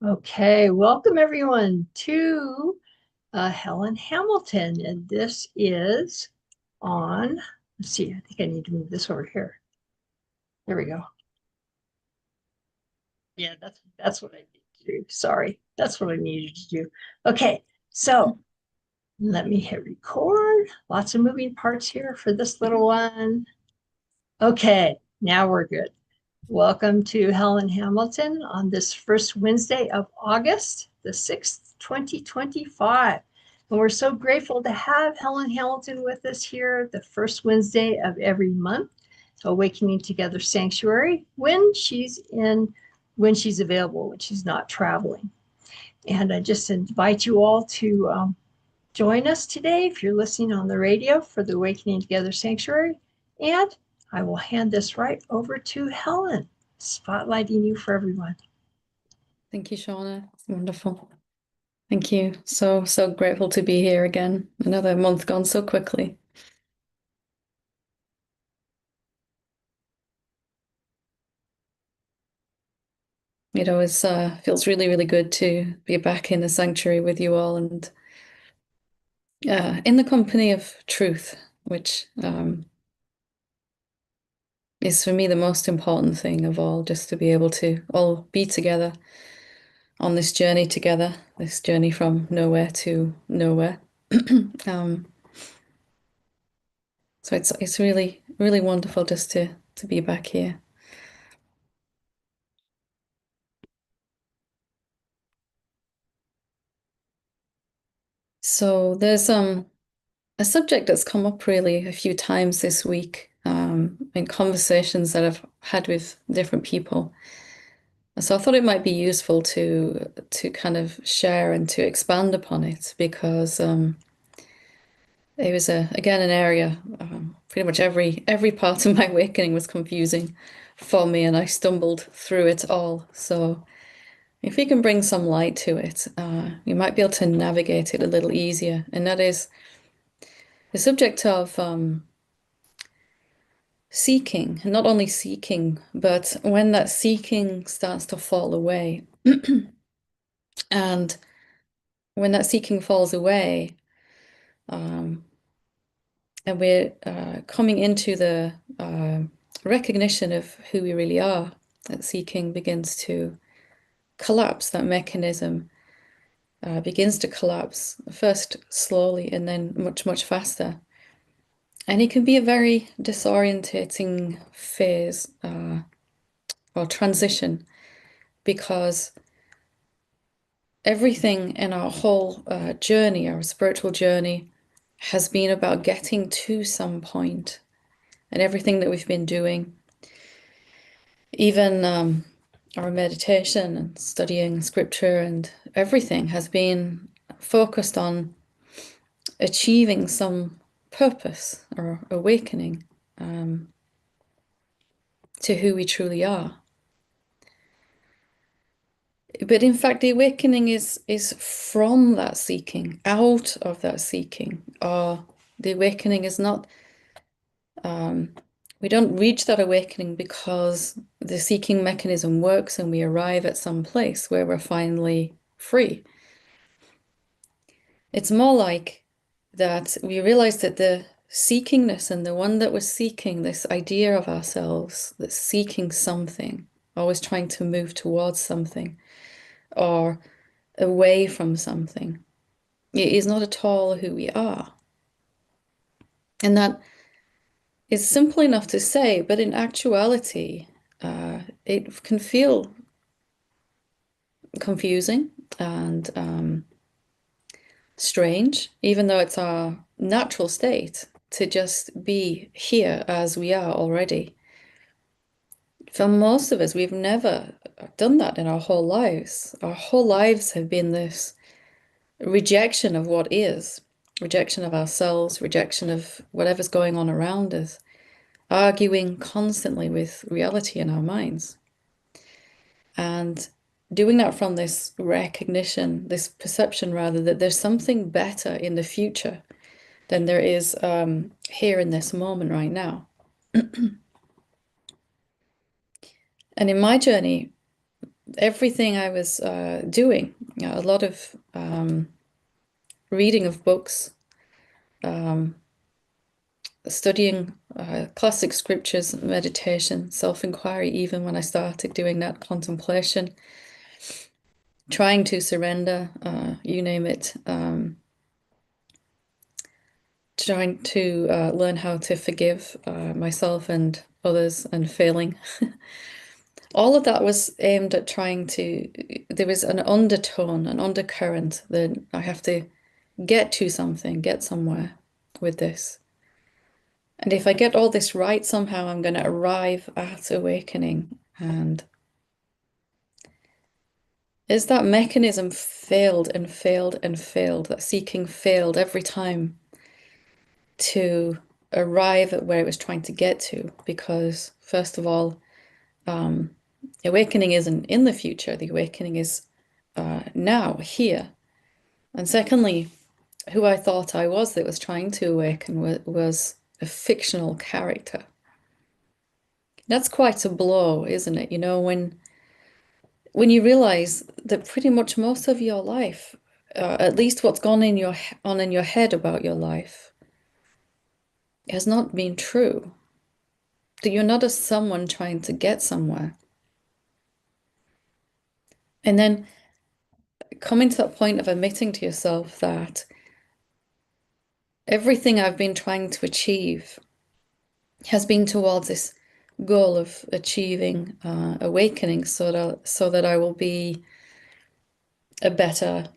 Okay, welcome everyone to Helen Hamilton, and this is on, let's see, I think I need to move this over here. There we go. Yeah, that's what I need to do. Sorry, that's what I needed to do. Okay, so let me hit record. Lots of moving parts here for this little one. Okay, now we're good. Welcome to Helen Hamilton on this first Wednesday of August, the 6th, 2025. And we're so grateful to have Helen Hamilton with us here the first Wednesday of every month, Awakening Together Sanctuary, when she's available, when she's not traveling. And I just invite you all to join us today if you're listening on the radio for the Awakening Together Sanctuary. And I will hand this right over to Helen, spotlighting you for everyone. Thank you, Shauna. It's wonderful. Thank you. So grateful to be here again. Another month gone so quickly. It always feels really, really good to be back in the sanctuary with you all and in the company of truth, which is for me the most important thing of all, just to be able to all be together on this journey together, this journey from nowhere to nowhere. So it's really, really wonderful just to be back here. So there's a subject that's come up really a few times this week in conversations that I've had with different people. So I thought it might be useful to kind of share and to expand upon it because it was again an area pretty much every part of my awakening was confusing for me, and I stumbled through it all. So if you can bring some light to it, you might be able to navigate it a little easier, and that is the subject of seeking, and not only seeking, but when that seeking starts to fall away. And when that seeking falls away, and we're coming into the recognition of who we really are, that seeking begins to collapse, that mechanism begins to collapse, first slowly and then much, much faster. And it can be a very disorientating phase or transition because everything in our whole journey, our spiritual journey, has been about getting to some point. And everything that we've been doing, even our meditation and studying scripture and everything, has been focused on achieving some purpose or awakening to who we truly are. But in fact, the awakening is from that seeking, out of that seeking. Or the awakening is not, we don't reach that awakening because the seeking mechanism works and we arrive at some place where we're finally free. It's more like that we realize that the seekingness and the one that was seeking this idea of ourselves, that's seeking something, always trying to move towards something, or away from something. It is not at all who we are. And that is simple enough to say, but in actuality, it can feel confusing and strange, even though it's our natural state to just be here as we are already. For most of us, we've never done that in our whole lives. Our whole lives have been this rejection of what is, rejection of ourselves, rejection of whatever's going on around us, arguing constantly with reality in our minds. And doing that from this recognition, this perception rather, that there's something better in the future than there is here in this moment right now. And in my journey, everything I was doing, a lot of reading of books, um, studying classic scriptures, meditation, self-inquiry, even when I started doing that, contemplation, trying to surrender, you name it, trying to learn how to forgive myself and others and failing. All of that was aimed at trying to, there was an undertone, an undercurrent that I have to get to something, get somewhere with this. And if I get all this right, somehow I'm going to arrive at awakening. And as that mechanism failed and failed and failed, that seeking failed every time to arrive at where it was trying to get to, because first of all, um, awakening isn't in the future, the awakening is now, here. And secondly, who I thought I was that was trying to awaken was a fictional character. That's quite a blow, isn't it? You know, when you realize that pretty much most of your life, at least what's gone on in your head about your life, has not been true. That you're not a someone trying to get somewhere. And then coming to that point of admitting to yourself that everything I've been trying to achieve has been towards this goal of achieving awakening so that I will be a better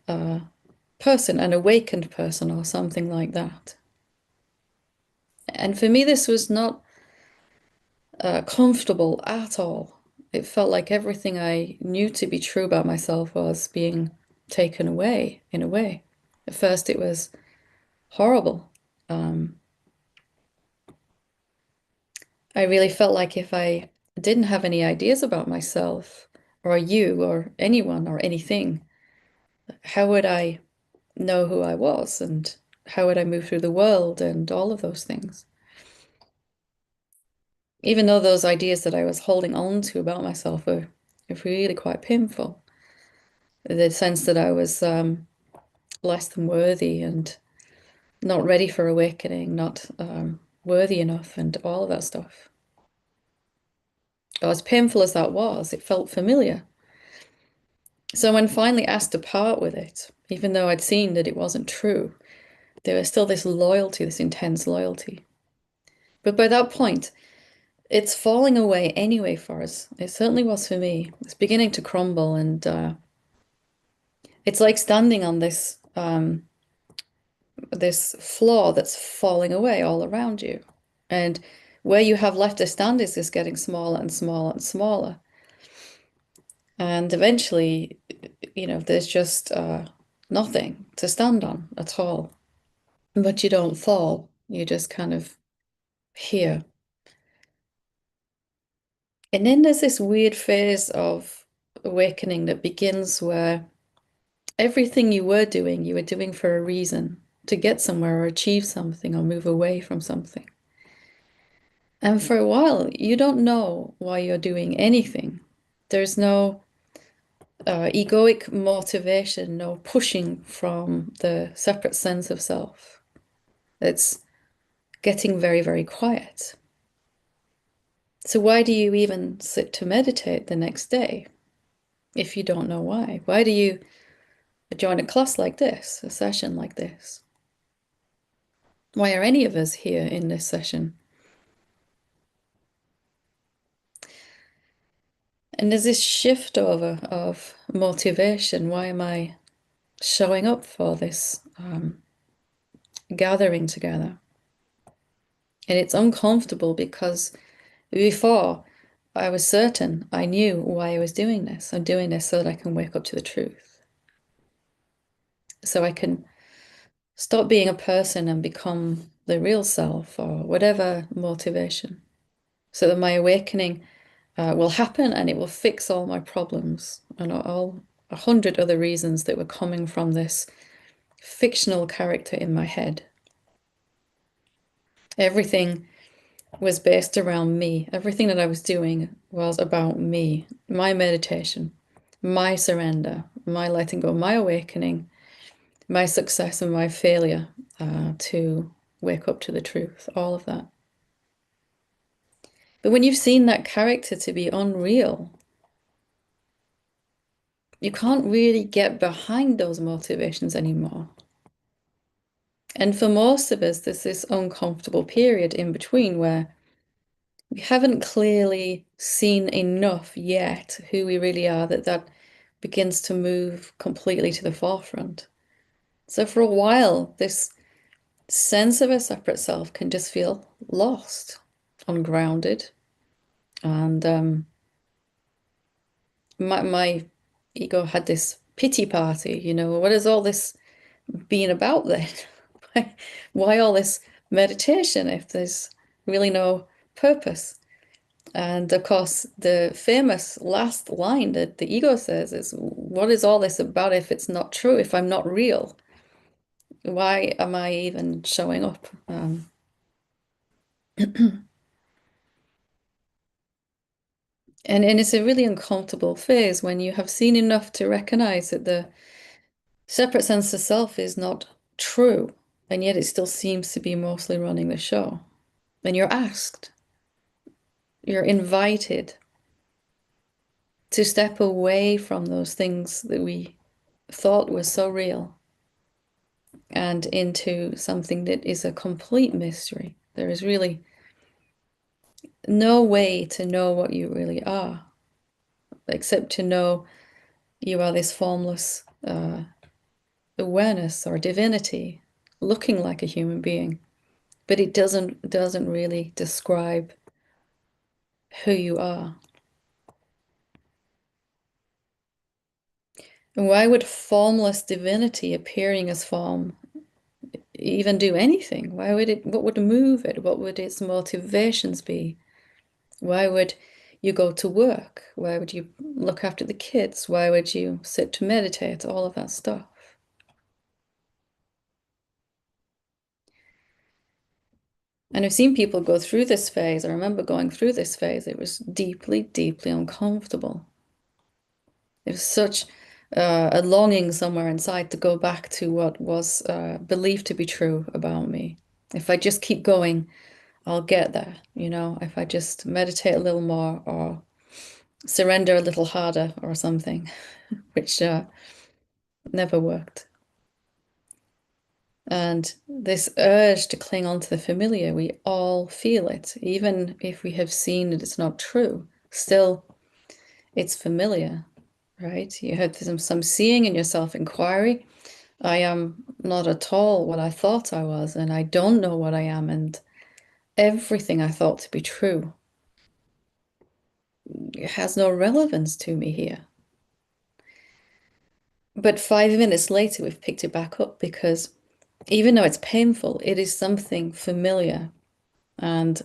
person, an awakened person, or something like that. And for me, this was not comfortable at all. It felt like everything I knew to be true about myself was being taken away in a way. At first, it was horrible. Um, I really felt like if I didn't have any ideas about myself or you or anyone or anything, how would I know who I was and how would I move through the world and all of those things? Even though those ideas that I was holding on to about myself were really quite painful. The sense that I was less than worthy and not ready for awakening, not worthy enough, and all of that stuff. As painful as that was, it felt familiar. So when finally asked to part with it, even though I'd seen that it wasn't true, there was still this loyalty, this intense loyalty. But by that point, it's falling away anyway for us. It certainly was for me. It's beginning to crumble, and it's like standing on this floor that's falling away all around you. And where you have left to stand is just getting smaller and smaller and smaller. And eventually, there's just nothing to stand on at all. But you don't fall. You just kind of here. And then there's this weird phase of awakening that begins where everything you were doing for a reason, to get somewhere or achieve something or move away from something. And for a while, you don't know why you're doing anything. There's no egoic motivation, no pushing from the separate sense of self. It's getting very, very quiet. So why do you even sit to meditate the next day if you don't know why? Why do you join a class like this, a session like this? Why are any of us here in this session? And there's this shift over of motivation. Why am I showing up for this gathering together? And it's uncomfortable because before I was certain I knew why I was doing this. I'm doing this so that I can wake up to the truth. So I can stop being a person and become the real self or whatever motivation. So that my awakening will happen and it will fix all my problems and all 100 other reasons that were coming from this fictional character in my head. Everything was based around me. Everything that I was doing was about me, my meditation, my surrender, my letting go, my awakening, my success and my failure to wake up to the truth, all of that. But when you've seen that character to be unreal, you can't really get behind those motivations anymore. And for most of us, there's this uncomfortable period in between where we haven't clearly seen enough yet who we really are that that begins to move completely to the forefront. So for a while, this sense of a separate self can just feel lost, ungrounded, and my ego had this pity party, what is all this being about then? Why all this meditation if there's really no purpose? And of course, the famous last line that the ego says is, what is all this about if it's not true, if I'm not real? Why am I even showing up? And it's a really uncomfortable phase when you have seen enough to recognize that the separate sense of self is not true, and yet it still seems to be mostly running the show. And you're invited to step away from those things that we thought were so real and into something that is a complete mystery. There is really no way to know what you really are, except to know you are this formless awareness or divinity looking like a human being, but it doesn't really describe who you are. And why would formless divinity appearing as form even do anything? What would move it? What would its motivations be? Why would you go to work? Why would you look after the kids? Why would you sit to meditate? All of that stuff. And I've seen people go through this phase. I remember going through this phase. It was deeply, deeply uncomfortable. It was such a longing somewhere inside to go back to what was believed to be true about me. If I just keep going, I'll get there. If I just meditate a little more or surrender a little harder or something, which never worked. And this urge to cling on to the familiar, we all feel it, even if we have seen that it's not true. Still, it's familiar, right? You had some seeing in your self-inquiry. I am not at all what I thought I was, and I don't know what I am, and everything I thought to be true has no relevance to me here. But 5 minutes later, we've picked it back up because even though it's painful, it is something familiar. And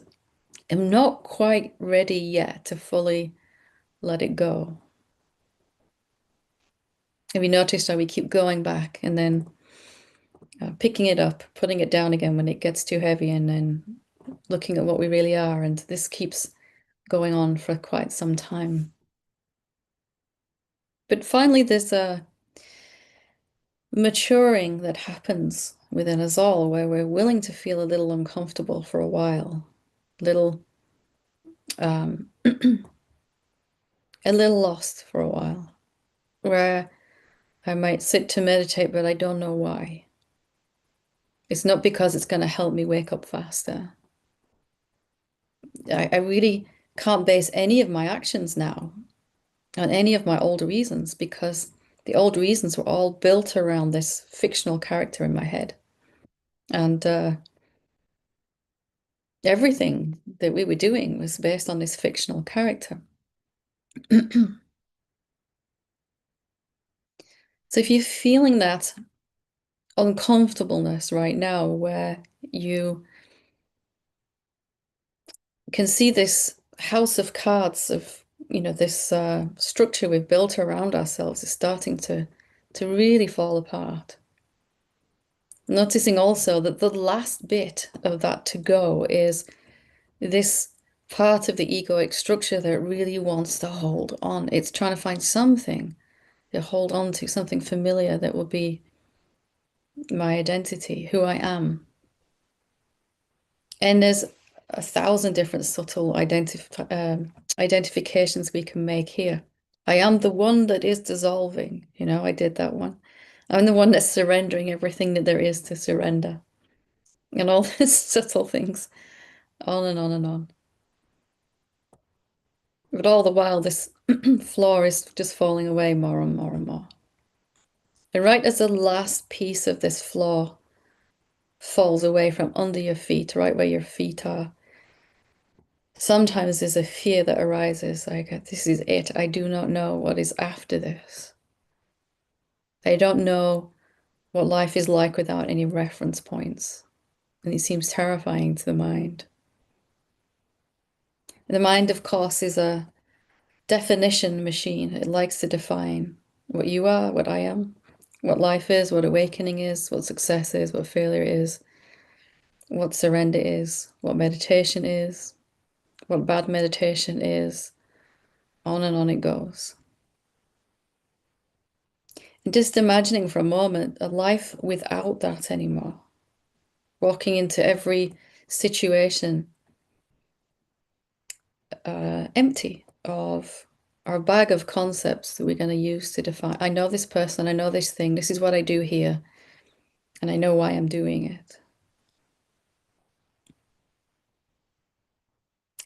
I'm not quite ready yet to fully let it go. Have you noticed how we keep going back and then picking it up, putting it down again when it gets too heavy, and then looking at what we really are? And this keeps going on for quite some time. But finally, there's a maturing that happens within us all where we're willing to feel a little uncomfortable for a while, little um, a little lost for a while, where I might sit to meditate, but I don't know why. It's not because it's going to help me wake up faster. I really can't base any of my actions now on any of my old reasons because the old reasons were all built around this fictional character in my head. And everything that we were doing was based on this fictional character. So if you're feeling that uncomfortableness right now, where you can see this house of cards of, this structure we've built around ourselves is starting to really fall apart. Noticing also that the last bit of that to go is this part of the egoic structure that really wants to hold on. It's trying to find something to hold on to something familiar that will be my identity, who I am. And there's 1,000 different subtle identifications we can make here. I am the one that is dissolving. I did that one. I'm the one that's surrendering everything that there is to surrender. And all these subtle things, on and on and on. But all the while, this floor is just falling away more and more and more. And right as the last piece of this floor falls away from under your feet, right where your feet are, sometimes there's a fear that arises, like, this is it. I do not know what is after this. I don't know what life is like without any reference points. And it seems terrifying to the mind. The mind, of course, is a definition machine. It likes to define what you are, what I am, what life is, what awakening is, what success is, what failure is, what surrender is, what meditation is, what bad meditation is. On and on it goes. And just imagining for a moment a life without that anymore. Walking into every situation empty of our bag of concepts that we're going to use to define. I know this person, I know this thing, this is what I do here, and I know why I'm doing it.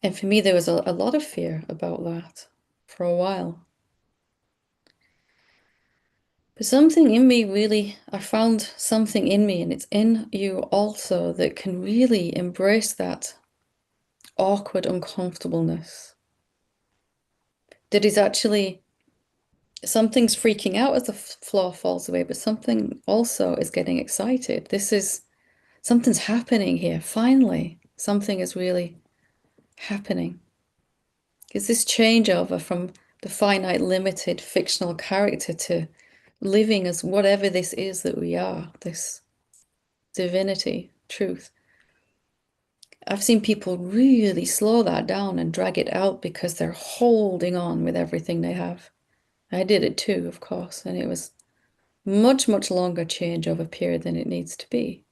And for me, there was a lot of fear about that for a while. But something in me really, I found something in me, and it's in you also, that can really embrace that awkward uncomfortableness. That is actually, something's freaking out as the floor falls away, but something also is getting excited. Something's happening here. Finally, something is really happening. Is this changeover from the finite, limited, fictional character to living as whatever this is that we are, this divinity, truth. I've seen people really slow that down and drag it out because they're holding on with everything they have. I did it too, of course, and it was much, much longer changeover period than it needs to be.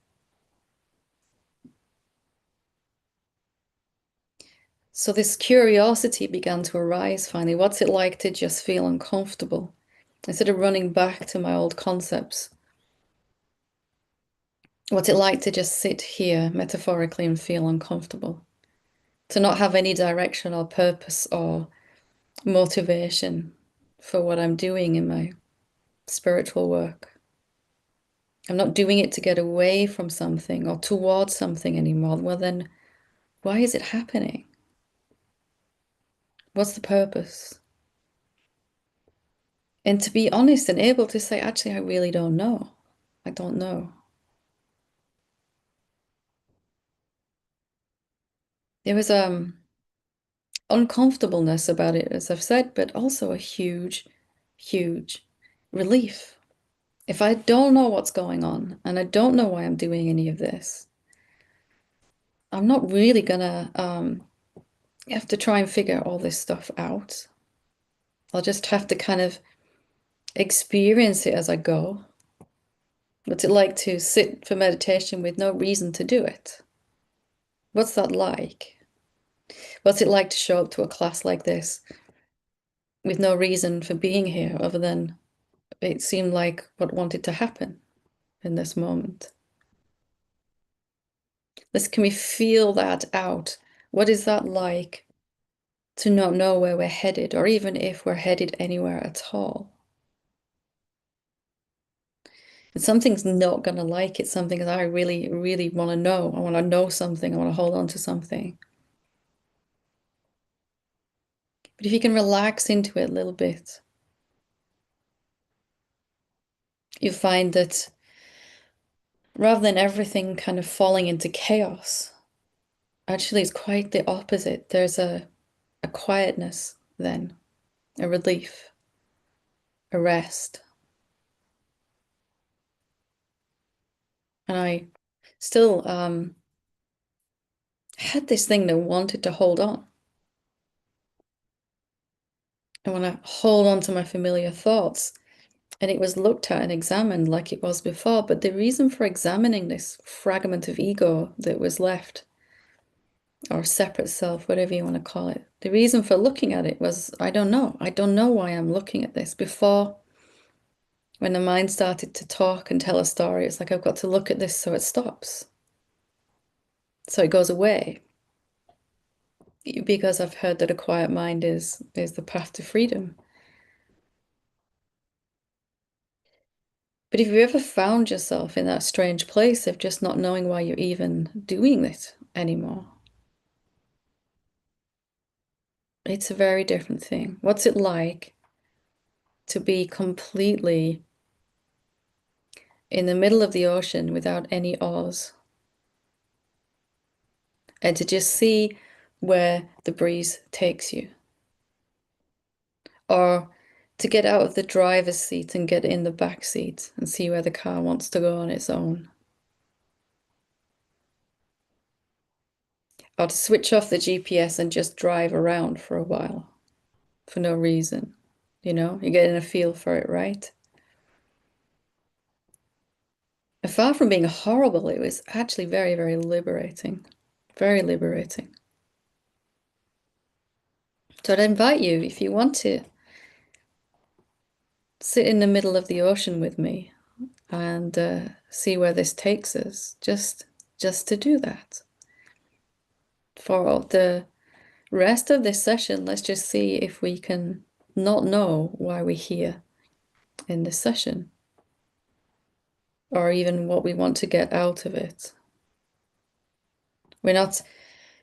So this curiosity began to arise finally. What's it like to just feel uncomfortable? Instead of running back to my old concepts. What's it like to just sit here metaphorically and feel uncomfortable? To not have any direction or purpose or motivation for what I'm doing in my spiritual work. I'm not doing it to get away from something or towards something anymore. Well, then why is it happening? What's the purpose? And to be honest and able to say, actually, I really don't know. I don't know. There was uncomfortableness about it, as I've said, but also a huge, huge relief. If I don't know what's going on and I don't know why I'm doing any of this, I'm not really gonna have to try and figure all this stuff out. I'll just have to kind of experience it as I go. What's it like to sit for meditation with no reason to do it? What's that like? What's it like to show up to a class like this with no reason for being here other than it seemed like what wanted to happen in this moment? Can we feel that out? What is that like to not know where we're headed, or even if we're headed anywhere at all? And something's not going to like it, something that I really, really want to know. I want to know something. I want to hold on to something. But if you can relax into it a little bit, you find that rather than everything kind of falling into chaos, actually it's quite the opposite. There's a quietness then, a relief, a rest. And I still had this thing that wanted to hold on. I want to hold on to my familiar thoughts. and it was looked at and examined like it was before. But the reason for examining this fragment of ego that was left, or separate self, whatever you want to call it, the reason for looking at it was, I don't know. I don't know why I'm looking at this. Before, when the mind started to talk and tell a story, it's like, I've got to look at this so it stops. So it goes away. Because I've heard that a quiet mind is the path to freedom. But if you ever found yourself in that strange place of just not knowing why you're even doing it anymore, it's a very different thing. What's it like to be completely in the middle of the ocean without any oars and to just see where the breeze takes you? Or to get out of the driver's seat and get in the back seat and see where the car wants to go on its own? Or to switch off the GPS and just drive around for a while for no reason? You're getting a feel for it, right? And far from being horrible, it was actually very, very liberating. Very liberating. So I'd invite you, if you want to, sit in the middle of the ocean with me and see where this takes us. Just to do that. For the rest of this session, let's just see if we can not know why we're here in this session, or even what we want to get out of it. We're not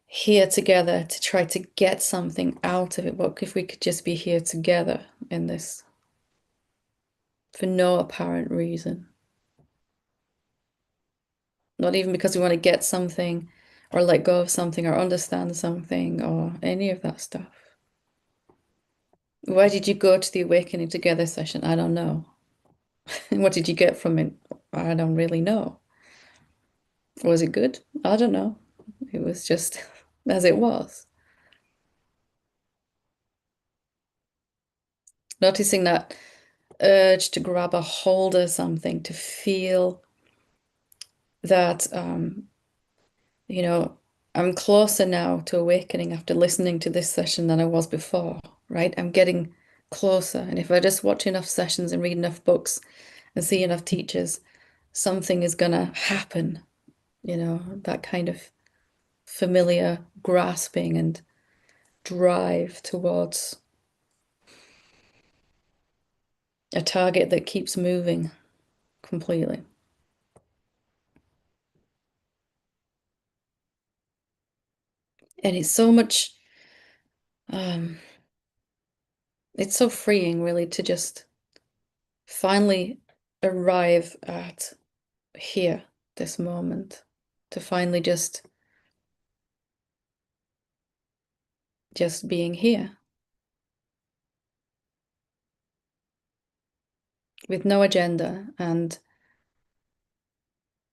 here together to try to get something out of it. What if we could just be here together in this for no apparent reason? Not even because we want to get something or let go of something or understand something or any of that stuff. Why did you go to the Awakening Together session? I don't know. What did you get from it? I don't really know. Was it good? I don't know. It was just as it was. Noticing that urge to grab a hold of something, to feel that, I'm closer now to awakening after listening to this session than I was before, right? I'm getting closer. And if I just watch enough sessions and read enough books and see enough teachers, something is going to happen, that kind of familiar grasping and drive towards a target that keeps moving completely. And it's so much, um, it's so freeing really to just finally arrive at here, this moment, to finally just being here with no agenda. And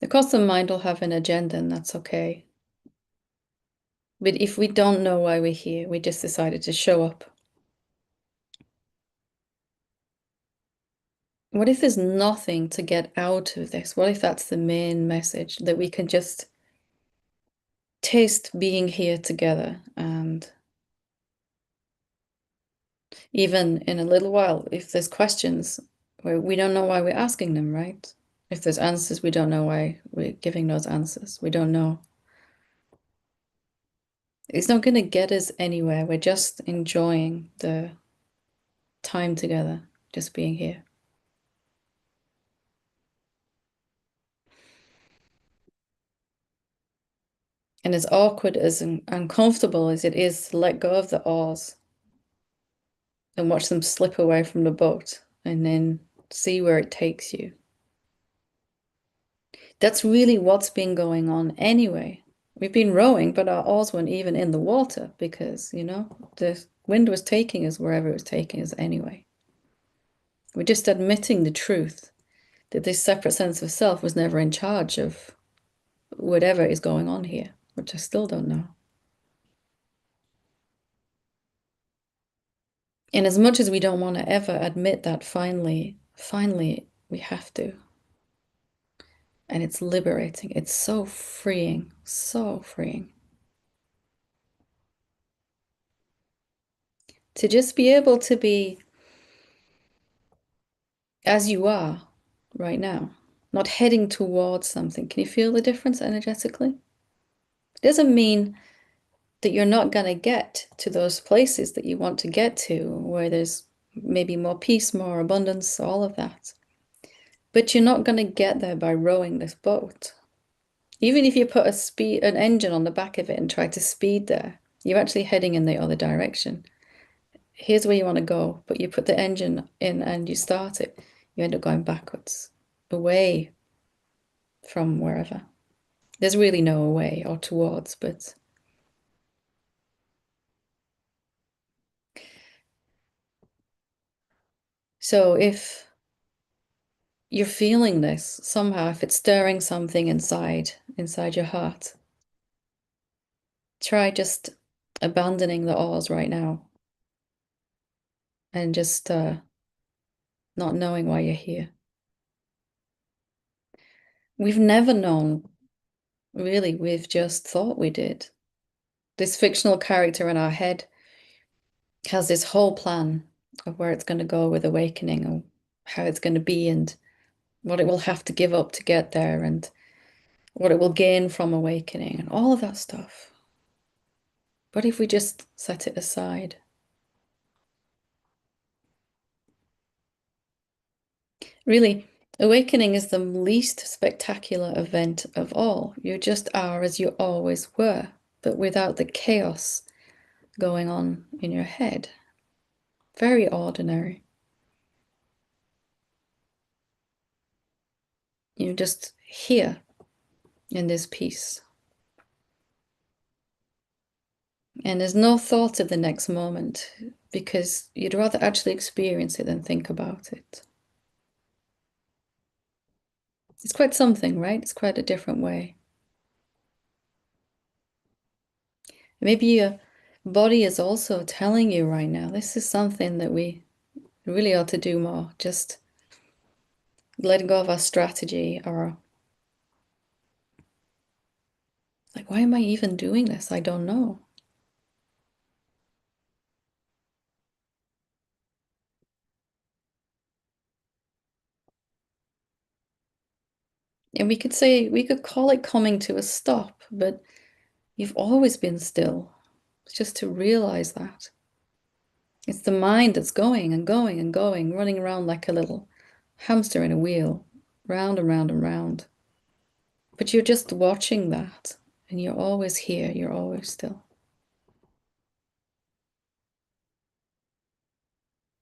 of course the mind will have an agenda, and that's okay. But if we don't know why we're here, we just decided to show up. What if there's nothing to get out of this? What if that's the main message, that we can just taste being here together? And even in a little while, if there's questions, we don't know why we're asking them, right? If there's answers, we don't know why we're giving those answers. We don't know. It's not going to get us anywhere. We're just enjoying the time together, just being here. And as awkward as uncomfortable as it is to let go of the oars and watch them slip away from the boat and then see where it takes you. That's really what's been going on anyway. We've been rowing, but our oars weren't even in the water because, the wind was taking us wherever it was taking us anyway. We're just admitting the truth that this separate sense of self was never in charge of whatever is going on here, which I still don't know. And as much as we don't want to ever admit that finally finally we have to. And it's liberating. It's so freeing, so freeing. To just be able to be as you are right now, not heading towards something. Can you feel the difference energetically? It doesn't mean that you're not going to get to those places that you want to get to, where there's maybe more peace, more abundance, all of that. But you're not going to get there by rowing this boat. Even if you put an engine on the back of it and try to speed there, you're actually heading in the other direction. Here's where you want to go, but you put the engine in and you start it, you end up going backwards, away from wherever. There's really no away or towards, but so if you're feeling this somehow, if it's stirring something inside your heart, try just abandoning the oars right now and just not knowing why you're here. We've never known, really, we've just thought we did. This fictional character in our head has this whole plan of where it's going to go with awakening and how it's going to be and what it will have to give up to get there and what it will gain from awakening and all of that stuff. But if we just set it aside, really, awakening is the least spectacular event of all. You just are as you always were, but without the chaos going on in your head. Very ordinary. You're just here in this peace. And there's no thought of the next moment because you'd rather actually experience it than think about it. It's quite something, right? It's quite a different way. Maybe your body is also telling you right now, this is something that we really ought to do more. Just letting go of our strategy or like, why am I even doing this? I don't know. And we could call it coming to a stop, but you've always been still. It's just to realize that. It's the mind that's going and going and going, running around like a little hamster in a wheel, round and round and round. But you're just watching that, and you're always here, you're always still.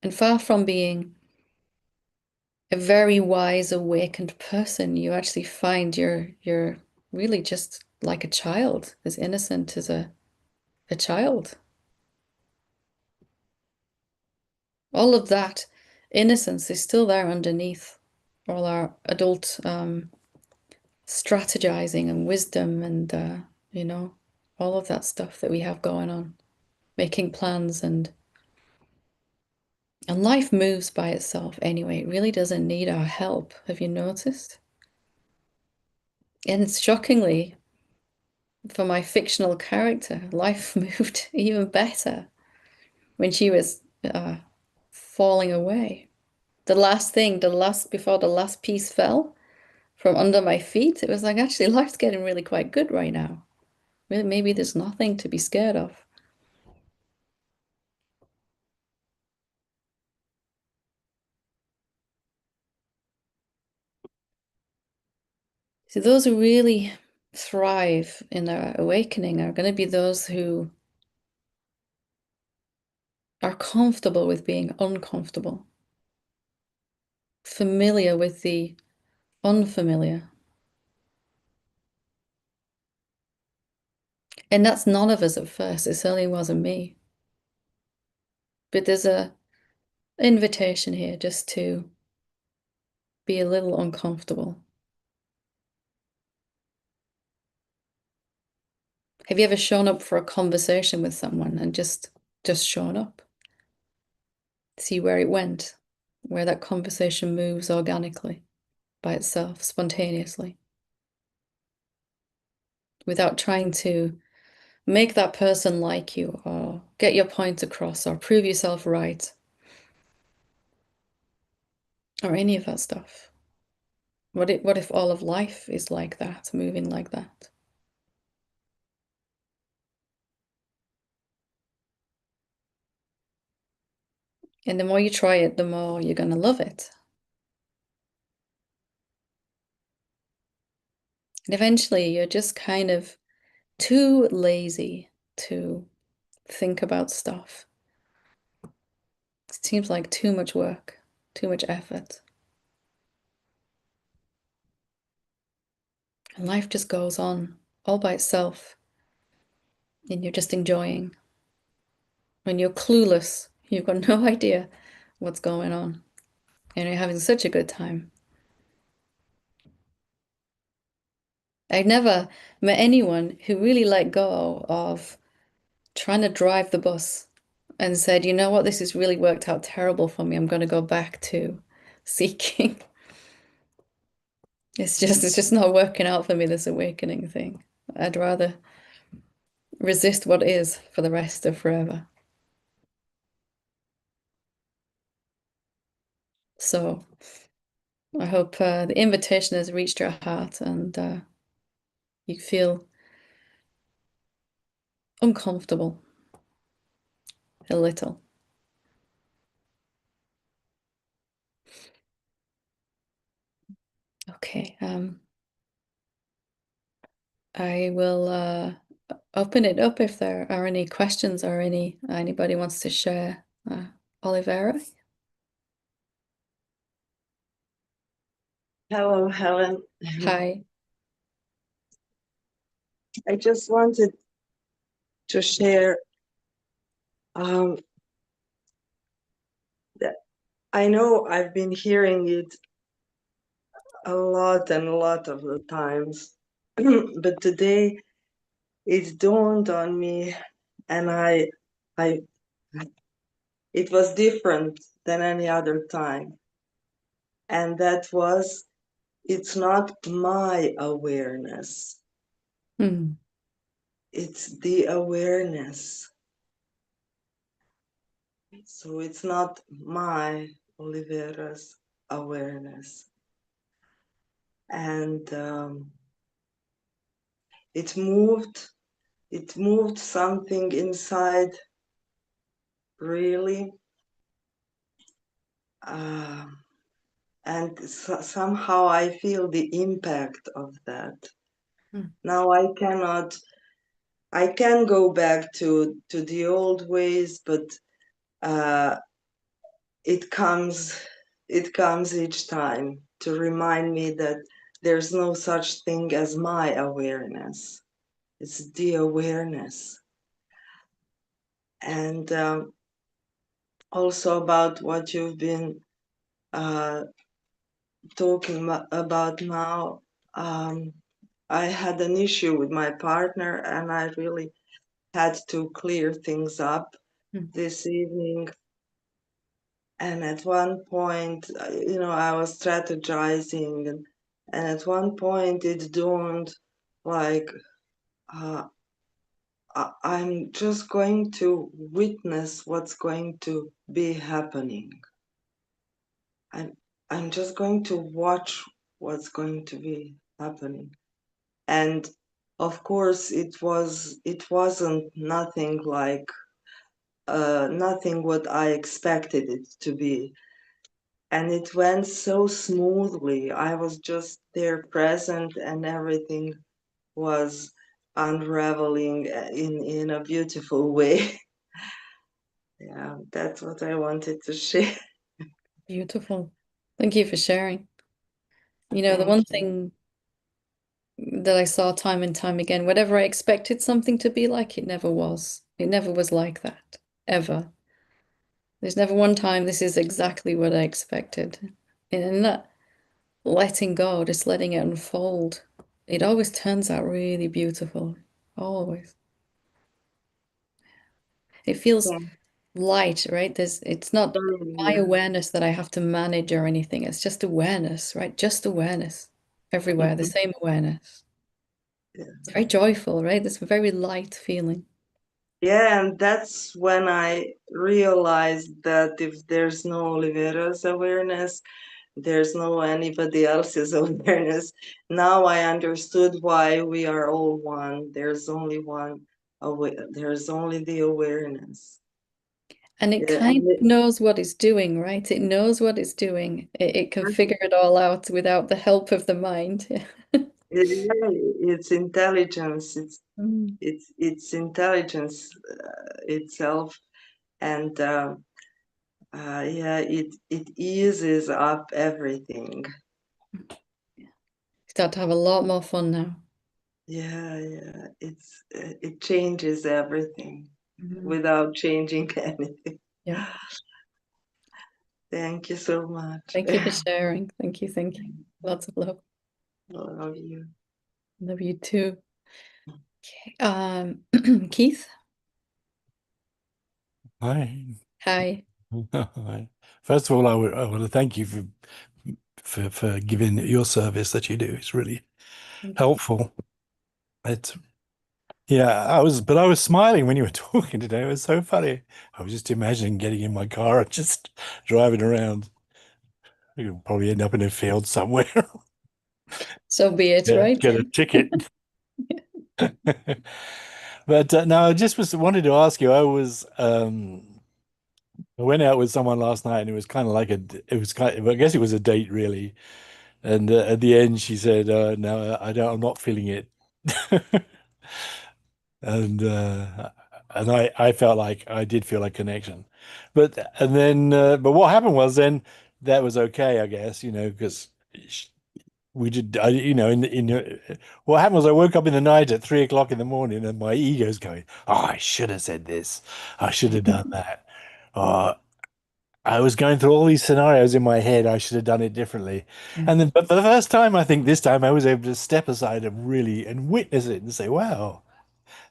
And far from being a very wise, awakened person, you actually find you're really just like a child, as innocent as a child. All of that innocence is still there underneath all our adult strategizing and wisdom and all of that stuff that we have going on, making plans and life moves by itself anyway. It really doesn't need our help. Have you noticed? And it's shockingly, for my fictional character, life moved even better when she was falling away. Before the last piece fell from under my feet, it was like, actually, life's getting really quite good right now. Really, maybe there's nothing to be scared of. So those who really thrive in their awakening are going to be those who are comfortable with being uncomfortable, familiar with the unfamiliar. And that's none of us at first. It certainly wasn't me. But there's a invitation here just to be a little uncomfortable. Have you ever shown up for a conversation with someone and just shown up? See where it went. where that conversation moves organically by itself, spontaneously, without trying to make that person like you or get your point across or prove yourself right or any of that stuff. What if all of life is like that, moving like that? And the more you try it, the more you're going to love it. And eventually you're just kind of too lazy to think about stuff. It seems like too much work, too much effort. And life just goes on all by itself, and you're just enjoying. When you're clueless, you've got no idea what's going on, and you're having such a good time. I've never met anyone who really let go of trying to drive the bus and said, you know what, this has really worked out terrible for me. I'm going to go back to seeking. It's just not working out for me, this awakening thing. I'd rather resist what is for the rest of forever. So I hope the invitation has reached your heart and you feel uncomfortable a little. Okay, I will open it up if there are any questions or anybody wants to share. Olivera, Hello, Helen. hi. I just wanted to share um, that I know I've been hearing it a lot and a lot of the times, but today it dawned on me, and I, it was different than any other time, and that was, it's not my awareness, Hmm. it's the awareness. So it's not my Olivera's awareness. And it moved something inside, really. And somehow I feel the impact of that. Hmm. Now I can go back to the old ways, but uh, it comes each time to remind me that there's no such thing as my awareness. It's the awareness. And also about what you've been uh, talking about now, I had an issue with my partner and I really had to clear things up Hmm. this evening. And at one point, I was strategizing, and at one point it dawned like, I'm just going to witness what's going to be happening. I'm just going to watch what's going to be happening. And of course, it wasn't nothing like nothing what I expected it to be. And it went so smoothly. I was just there present, and everything was unraveling in a beautiful way. Yeah, that's what I wanted to share. Beautiful. Thank you for sharing. You know, the Thank one you. thing that I saw time and time again, whatever I expected something to be like, it never was. It never was like that, ever. There's never one time this is exactly what I expected. And in that letting go, just letting it unfold, it always turns out really beautiful. Always. It feels Yeah. light, right? It's not my Yeah. awareness that I have to manage or anything. It's just awareness, right? Just awareness everywhere, the same awareness. Yeah. It's very joyful, right? This very light feeling. Yeah, and that's when I realized that if there's no Olivera's awareness, there's no anybody else's awareness. Now I understood why we are all one. There's only one, there's only the awareness. And it Yeah, kind of knows what it's doing, right? It knows what it's doing. It can figure it all out without the help of the mind. it's intelligence. Mm. It's intelligence itself, and yeah, it eases up everything. Start to have a lot more fun now. Yeah, it changes everything Mhm. without changing anything. Yeah. Thank you so much. Thank you for sharing. Thank you. Thank you. Lots of love. Love you. Love you too. Keith, Hi. hi. Hi. First of all, I want to thank you for giving your service that you do. It's really helpful. It's yeah, I was smiling when you were talking today. It was so funny. I was just imagining getting in my car and just driving around. You could probably end up in a field somewhere. So be it, Yeah, right? get a ticket. But no, I just wanted to ask you. I went out with someone last night, and it was kind of like it was kind of, I guess it was a date really. And at the end, she said, "No, I'm not feeling it." And I felt like I did feel a connection, but what happened was then that was okay, I guess, because we did, what happened was I woke up in the night at 3 o'clock in the morning, and my ego's going, "Oh, I should have said this, I should have done that." Oh, I was going through all these scenarios in my head. I should have done it differently. Yeah. And then, but for the first time, I think this time I was able to step aside and really and witness it and say, wow,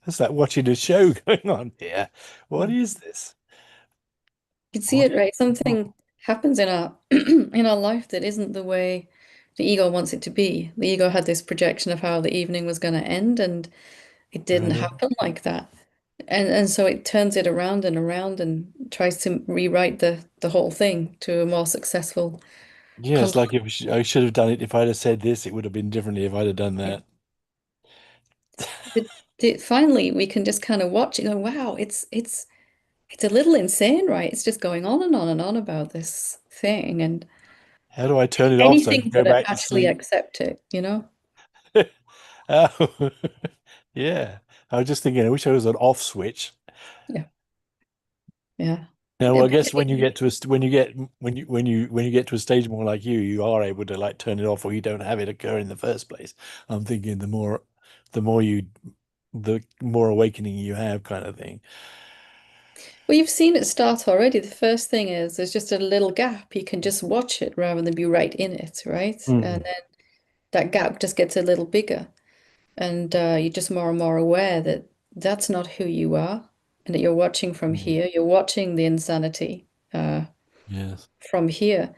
it's like watching a show going on here. What is this? You can see What it, is right? going on? Something happens in our in our life that isn't the way the ego wants it to be. The ego had this projection of how the evening was going to end, and it didn't Uh, happen like that. And so it turns it around and tries to rewrite the whole thing to a more successful yeah, it's like conclusion. if I should have done it. If I'd have said this, it would have been differently if I'd have done that. But finally, we can just kind of watch it and go, wow, it's a little insane, right? It's just going on and on and on about this thing, and How do I turn it off so I anything can go but back to actually sleep? accept it, you know? Oh, yeah. I was just thinking, I wish I was an off switch. Yeah, yeah. Yeah, Yeah, well, I but guess when you get to a when you get to a stage more like you are able to like turn it off, or you don't have it occur in the first place. I'm thinking the more you, the more awakening you have, kind of thing. well, you've seen it start already. The first thing is there's just a little gap. You can just watch it rather than be right in it, right? And Mm, then that gap just gets a little bigger, and you're just more and more aware that that's not who you are, and that you're watching from mm, here. You're watching the insanity yes. from here.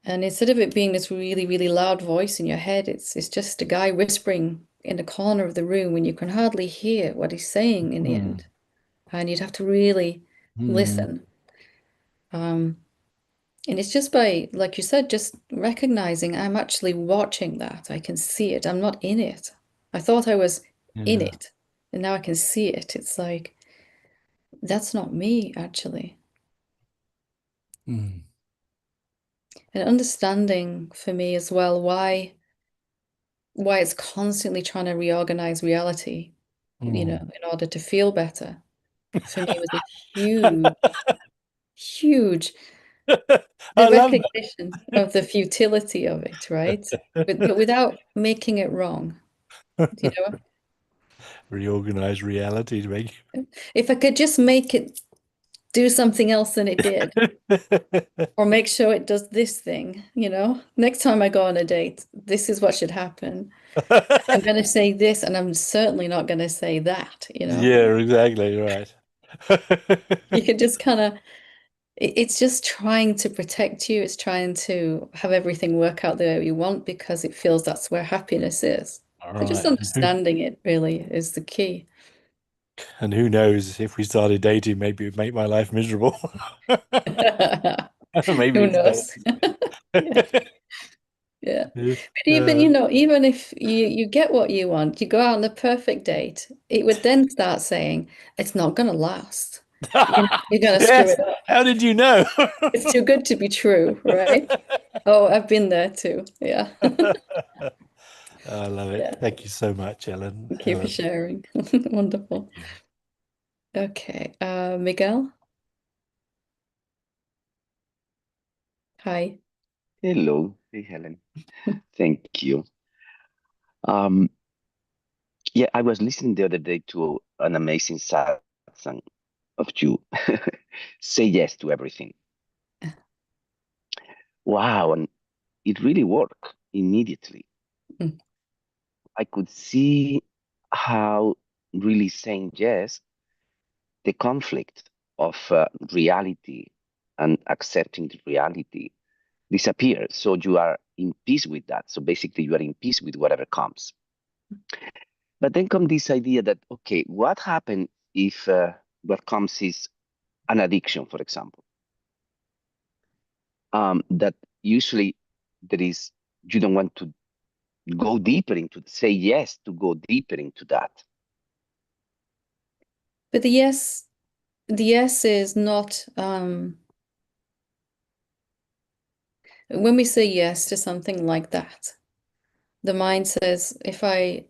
And instead of it being this really, really loud voice in your head, it's just a guy whispering in the corner of the room when you can hardly hear what he's saying in the Mm, end. And you'd have to really mm, listen. Um, and it's just by, like you said, just recognizing I'm actually watching that. I can see it. I'm not in it. I thought I was in yeah. it, and now I can see it. It's like, that's not me, actually. Mm, And understanding for me as well why it's constantly trying to reorganize reality, mm. in order to feel better, for me was a huge, huge, the I love recognition of the futility of it, right? But without making it wrong, you that. know? Reorganize reality to make. If I could just make it do something else than it did, or make sure it does this thing, next time I go on a date, this is what should happen. I'm going to say this, and I'm certainly not going to say that. Yeah, exactly right. You can just kind of, it's just trying to protect you. It's trying to have everything work out the way you want because it feels that's where happiness is. All So just right. understanding it really is the key. And who knows, if we started dating, maybe it would make my life miserable. Maybe Who it's better. knows? Yeah. Yeah. Yeah. But even, even if you get what you want, you go out on the perfect date, it would then start saying, it's not going to last. You're going to screw Yes. it up. How did you know? It's too good to be true, right? Oh, I've been there too. Yeah. I love it. Yeah. Thank you so much, Ellen. Thank you for Helen. sharing. Wonderful. Okay. Miguel. Hi. Hello. Hey, Helen. Thank you. Um, yeah, I was listening the other day to an amazing satsang of you. Say yes to everything. Wow, and it really worked immediately. Mm. I could see how really saying yes, the conflict of reality and accepting the reality disappears. So you are in peace with that. So basically, you are in peace with whatever comes. But then come this idea that, okay, what happens if what comes is an addiction, for example, that usually there is, you don't want to go deeper into, say yes to go deeper into that. But the yes is not, when we say yes to something like that, the mind says, if I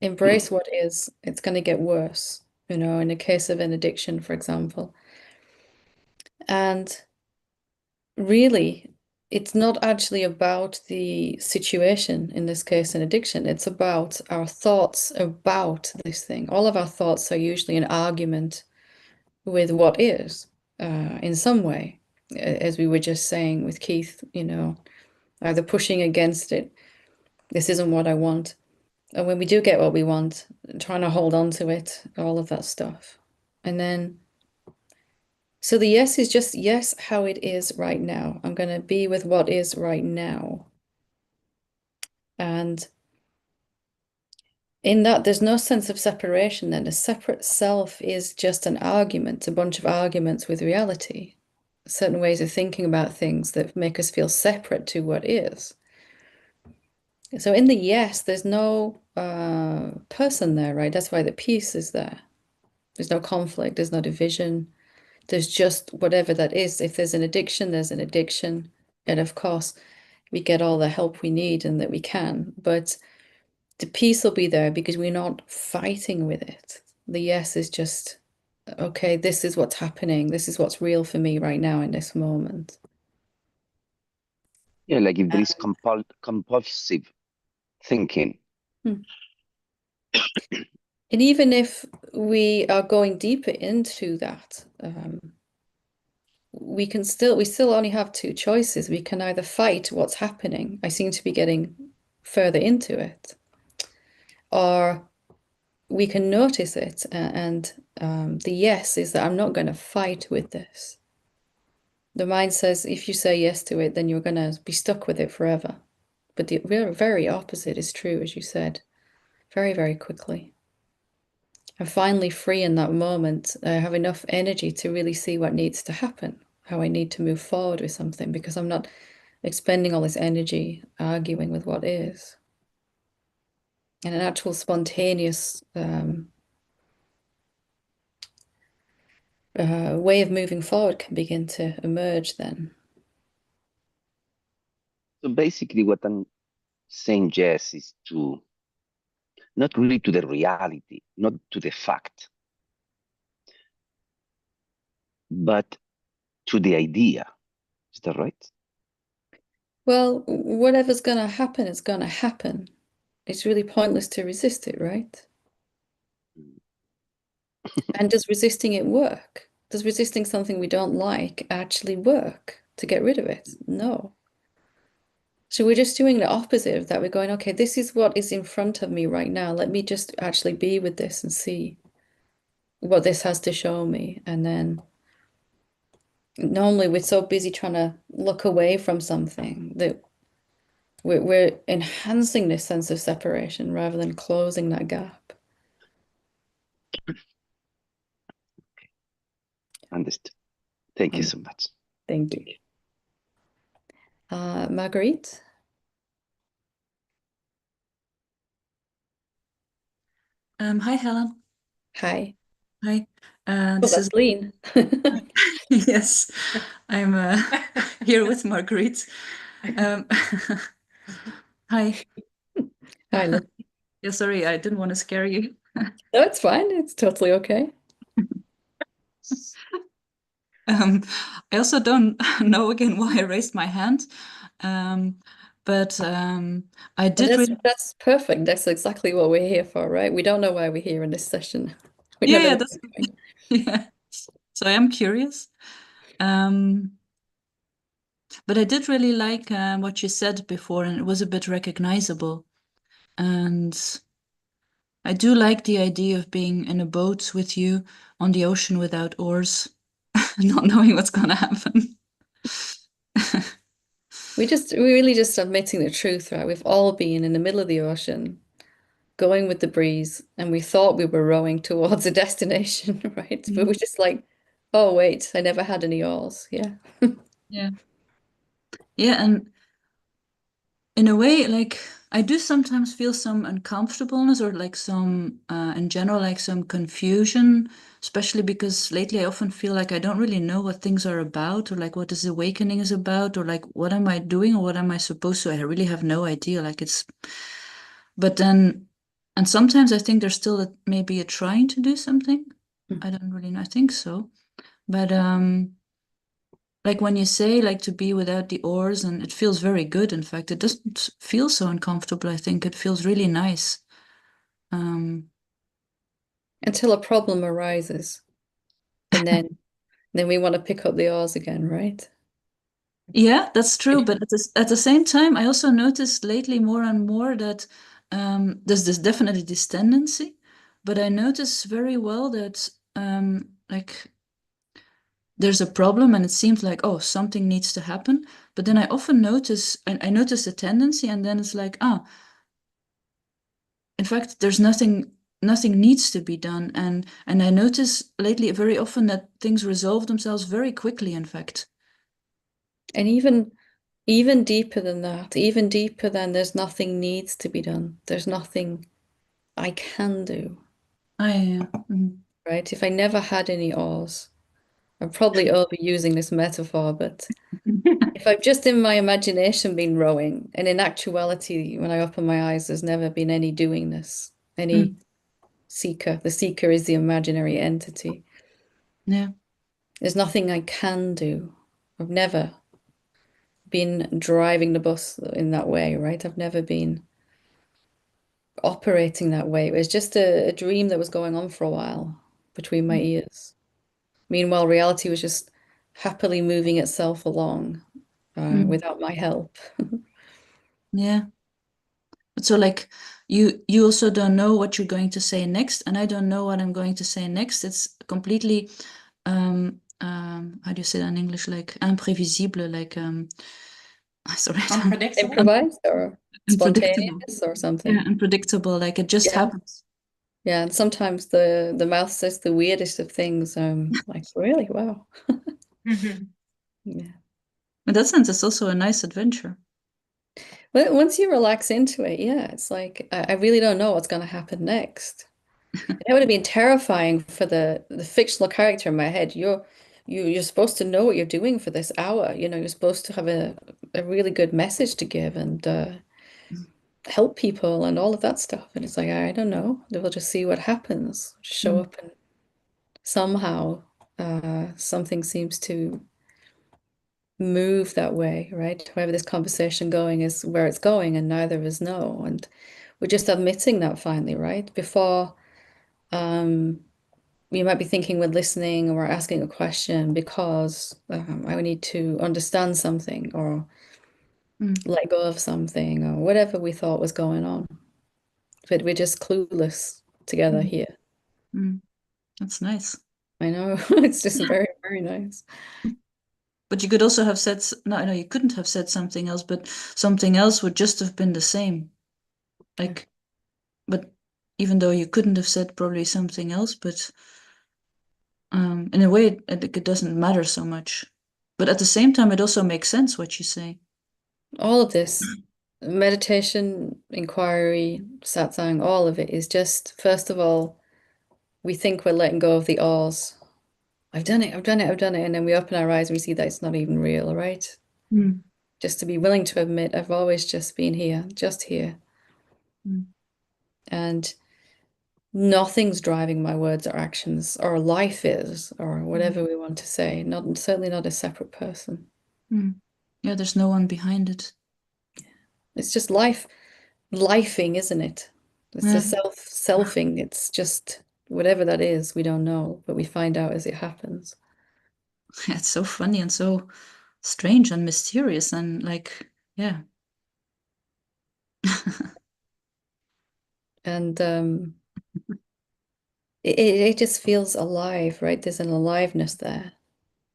embrace what is, it's going to get worse, in the case of an addiction, for example. And really, it's not actually about the situation, in this case, an addiction. It's about our thoughts about this thing. All of our thoughts are usually an argument with what is, in some way, as we were just saying with Keith, either pushing against it. This isn't what I want. And when we do get what we want, trying to hold on to it, all of that stuff. And then, so the yes is just yes, how it is right now. I'm going to be with what is right now. And in that, there's no sense of separation then. A separate self is just an argument, a bunch of arguments with reality, certain ways of thinking about things that make us feel separate to what is. So in the yes, there's no person there, right? That's why the peace is there. There's no conflict, there's no division. There's just whatever that is. If there's an addiction, there's an addiction. And of course, we get all the help we need and that we can. But the peace will be there because we're not fighting with it. The yes is just, okay, this is what's happening. This is what's real for me right now in this moment. Yeah, like if there is compulsive thinking. Hmm. And even if we are going deeper into that, we still only have two choices. We can either fight what's happening. I seem to be getting further into it, or we can notice it. And the yes is that I'm not going to fight with this. The mind says if you say yes to it, then you're going to be stuck with it forever. But the very opposite is true, as you said, very, very quickly. I'm finally free in that moment. I have enough energy to really see what needs to happen, how I need to move forward with something, because I'm not expending all this energy arguing with what is. And an actual spontaneous way of moving forward can begin to emerge then. So basically what I'm saying yes is to not really to the reality, not to the fact, but to the idea. Is that right? Well, whatever's going to happen is going to happen. It's really pointless to resist it, right? And does resisting it work? Does resisting something we don't like actually work to get rid of it? No. So we're just doing the opposite of that. We're going, okay, this is what is in front of me right now. Let me just actually be with this and see what this has to show me. And then normally we're so busy trying to look away from something that we're enhancing this sense of separation rather than closing that gap. Understood. Thank you so much. Thank you. Marguerite? Hi, Helen. Hi. Hi. Oh, This that's is Lean. yes. I'm here with Marguerite. Hi. Hi, Lean. Yeah, sorry, I didn't want to scare you. No, it's fine. It's totally okay. I also don't know again why I raised my hand, but I did really. That's perfect. That's exactly what we're here for, right? We don't know why we're here in this session. We Yeah, don't know yeah, what that's we're doing. yeah. So I am curious. But I did really like what you said before, and it was a bit recognizable. And I do like the idea of being in a boat with you on the ocean without oars, not knowing what's going to happen. We're really just admitting the truth, right? We've all been in the middle of the ocean, going with the breeze, and we thought we were rowing towards a destination, right? But we're just like, oh wait, I never had any oars. Yeah. Yeah. Yeah, and in a way, like I do sometimes feel some uncomfortableness or like some, in general, like some confusion, especially because lately I often feel like I don't really know what things are about or like what this awakening is about or like what am I doing or what am I supposed to? I really have no idea. Like it's, but then, and sometimes I think there's still maybe a trying to do something. I don't really know. I think so. But like when you say like to be without the oars, and it feels very good. In fact, it doesn't feel so uncomfortable. I think it feels really nice. Until a problem arises, and then we want to pick up the oars again, right? Yeah, that's true. But at the same time, I also noticed lately more and more that there's this definitely this tendency, but I notice very well that like there's a problem and it seems like, oh, something needs to happen. But then I often notice, and I notice a tendency, and then it's like, ah, in fact, there's nothing needs to be done. And I notice lately very often that things resolve themselves very quickly, in fact. And even deeper than that, even deeper than there's nothing needs to be done. There's nothing I can do, right? If I never had any oars, I'm probably overusing this metaphor, but if I've just in my imagination been rowing, and in actuality, when I open my eyes, there's never been any doingness, any seeker. The seeker is the imaginary entity. Yeah. There's nothing I can do. I've never been driving the bus in that way, right? I've never been operating that way. It was just a dream that was going on for a while between my ears. Meanwhile, reality was just happily moving itself along without my help. Yeah. So like you also don't know what you're going to say next, and I don't know what I'm going to say next. It's completely how do you say that in English? Like imprévisible, like sorry, Unpredictable. Improvised or unpredictable. spontaneous or something. Yeah, unpredictable. Like it just Yeah. happens. Yeah, and sometimes the mouth says the weirdest of things. Like, really? Wow. Yeah. In that sense, it's also a nice adventure. But once you relax into it, yeah, it's like I really don't know what's going to happen next. It would have been terrifying for the fictional character in my head. You're supposed to know what you're doing for this hour. You know, you're supposed to have a really good message to give and help people and all of that stuff. And it's like, I don't know. We'll just see what happens. Show up and somehow something seems to move that way, right? However, this conversation going is where it's going, and neither of us know. And we're just admitting that finally, right? Before, you might be thinking we're listening or we're asking a question because I need to understand something or let go of something or whatever we thought was going on. But we're just clueless together here. That's nice. I know. It's just very, very nice. But you could also have said, no, you couldn't have said something else, but something else would just have been the same. Like, but even though you couldn't have said probably something else, but in a way, it doesn't matter so much. But at the same time, it also makes sense what you say. All of this meditation, inquiry, satsang, all of it is just, first of all, we think we're letting go of the ahs. I've done it, I've done it, I've done it. And then we open our eyes and we see that it's not even real, right? Mm. Just to be willing to admit, I've always just been here, just here. Mm. And nothing's driving my words or actions, or life is, or whatever we want to say. Not certainly not a separate person. Mm. Yeah, there's no one behind it. It's just life, lifing, isn't it? It's Yeah. a selfing. It's just whatever that is, we don't know, but we find out as it happens. It's so funny and so strange and mysterious and like, yeah. And it just feels alive, right? There's an aliveness there.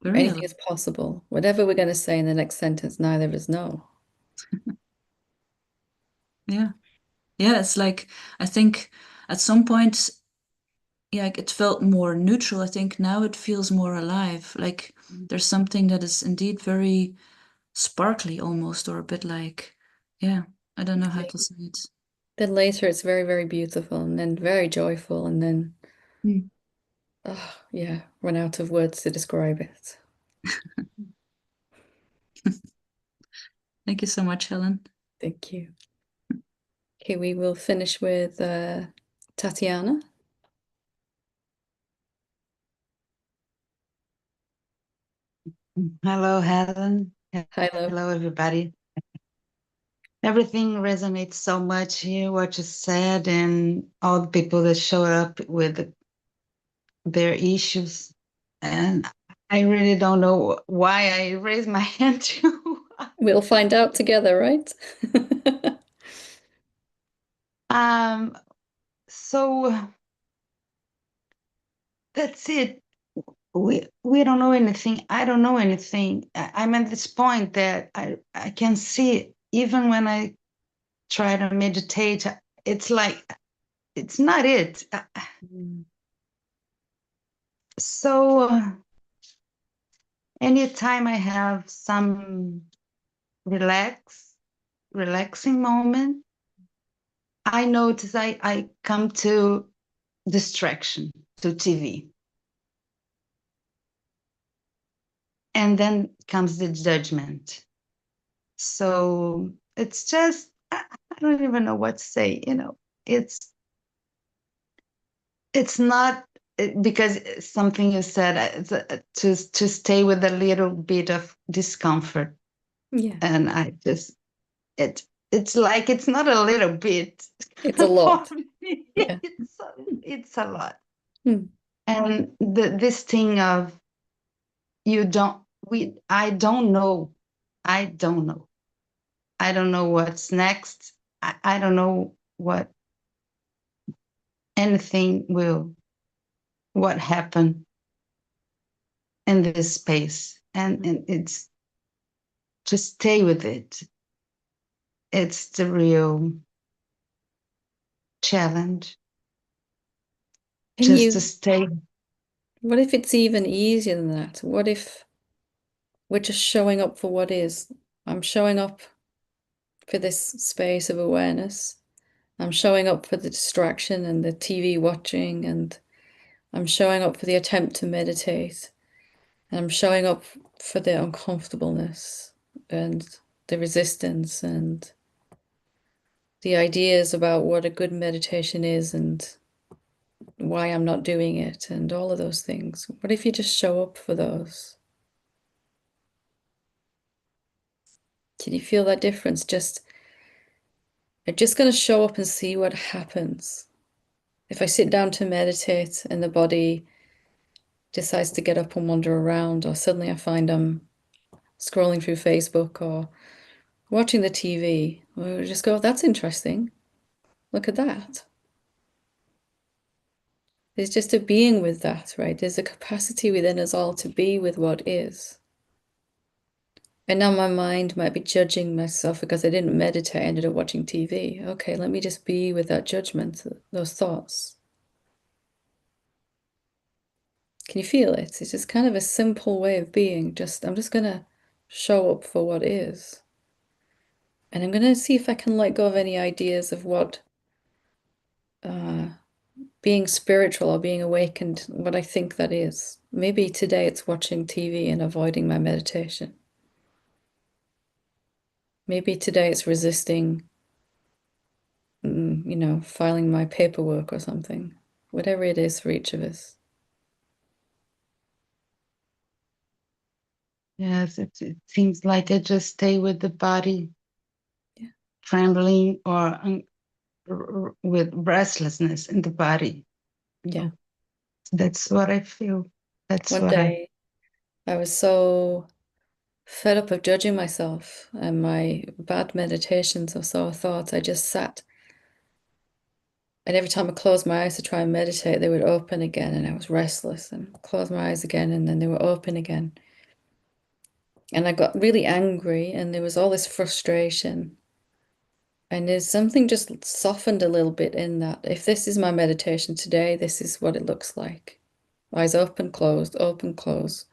Very Anything is alive. possible. Whatever we're going to say in the next sentence, neither of us know. Yeah. Yeah, it's like, I think at some point, yeah, it felt more neutral. I think now it feels more alive. Like there's something that is indeed very sparkly almost, or a bit like, yeah, I don't know how to say it. Then later it's very, very beautiful and then very joyful and then, Mm. oh, yeah, run out of words to describe it. Thank you so much, Helen. Thank you. Okay, we will finish with Tatiana. Hello, Helen. Hello. Hello, everybody. Everything resonates so much here, what you said, and all the people that showed up with their issues. And I really don't know why I raised my hand too. We'll find out together, right? um, so that's it. We don't know anything. I don't know anything. I'm at this point that I can see even when I try to meditate, it's like it's not it. So anytime I have some relaxing moment, I notice I come to distraction, to TV. And then comes the judgment. So it's just, I don't even know what to say, it's not because something you said to stay with a little bit of discomfort. Yeah. And I just it's like it's not a little bit. It's a lot. Yeah. It's a lot. Hmm. And this thing of I don't know. I don't know. I don't know what's next. I don't know what anything what happened in this space. And it's just stay with it. It's the real challenge. Can Just to you, stay. what if it's even easier than that? What if we're just showing up for what is? I'm showing up for this space of awareness. I'm showing up for the distraction and the TV watching, and I'm showing up for the attempt to meditate. And I'm showing up for the uncomfortableness and the resistance and the ideas about what a good meditation is and why I'm not doing it and all of those things. What if you just show up for those? Can you feel that difference? I'm just going to show up and see what happens. If I sit down to meditate and the body decides to get up and wander around, or suddenly I find I'm scrolling through Facebook or watching the TV, we just go, that's interesting. Look at that. It's just a being with that, right? There's a capacity within us all to be with what is. And now my mind might be judging myself because I didn't meditate, I ended up watching TV. Okay, let me just be with that judgment, those thoughts. Can you feel it? It's just kind of a simple way of being. I'm just gonna show up for what is. And I'm gonna see if I can let go of any ideas of what being spiritual or being awakened, what I think that is. Maybe today it's watching TV and avoiding my meditation. Maybe today it's resisting, filing my paperwork or something. Whatever it is for each of us. Yes, it seems like I just stay with the body, Yeah. trembling or with restlessness in the body. Yeah. That's what I feel. That's One what day I was so fed up of judging myself and my bad meditations or so thoughts. I just sat. And every time I closed my eyes to try and meditate, they would open again, and I was restless, and close my eyes again, and then they were open again. And I got really angry, and there was all this frustration. And there's something just softened a little bit in that. If this is my meditation today, this is what it looks like. Eyes open, close,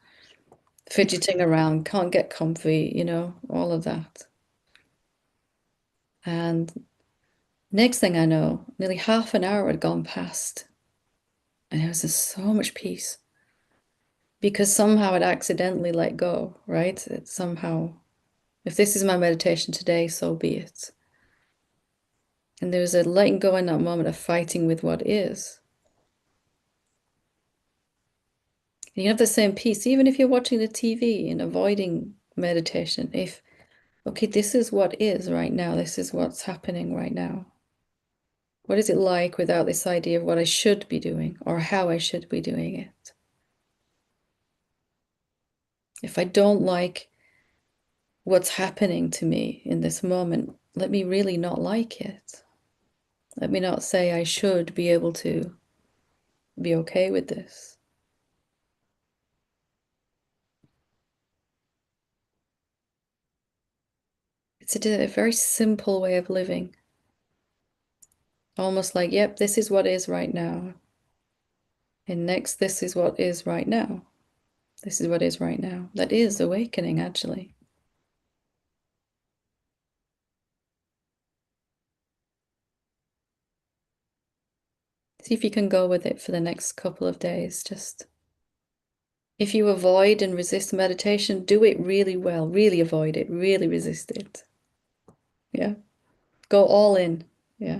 fidgeting around, can't get comfy, all of that. And next thing I know, nearly half an hour had gone past, and there was just so much peace. Because somehow it accidentally let go, right? It somehow, if this is my meditation today, so be it. And there was a letting go in that moment of fighting with what is. And you have the same peace, even if you're watching the TV and avoiding meditation. Okay, this is what is right now. This is what's happening right now. What is it like without this idea of what I should be doing or how I should be doing it? If I don't like what's happening to me in this moment, let me really not like it. Let me not say I should be able to be okay with this. It's a very simple way of living. Almost like, yep, this is what is right now. And next, this is what is right now. This is what is right now. That is awakening, actually. See if you can go with it for the next couple of days. Just if you avoid and resist meditation, do it really well. Really avoid it. Really resist it. Yeah. Go all in. Yeah.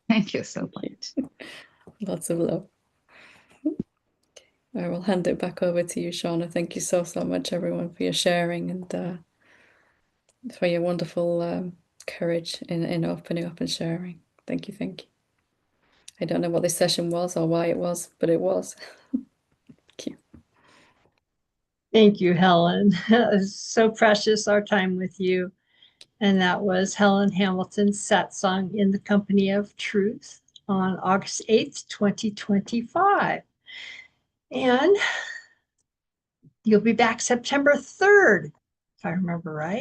Thank you so much. Lots of love. I will hand it back over to you, Shauna. Thank you so much, everyone, for your sharing and for your wonderful courage in opening up and sharing. Thank you, thank you. I don't know what this session was or why it was, but it was. Thank you. Thank you, Helen. It was so precious, our time with you. And that was Helen Hamilton's Satsang in the Company of Truth on August 8th, 2025. And you'll be back September 3rd, if I remember right.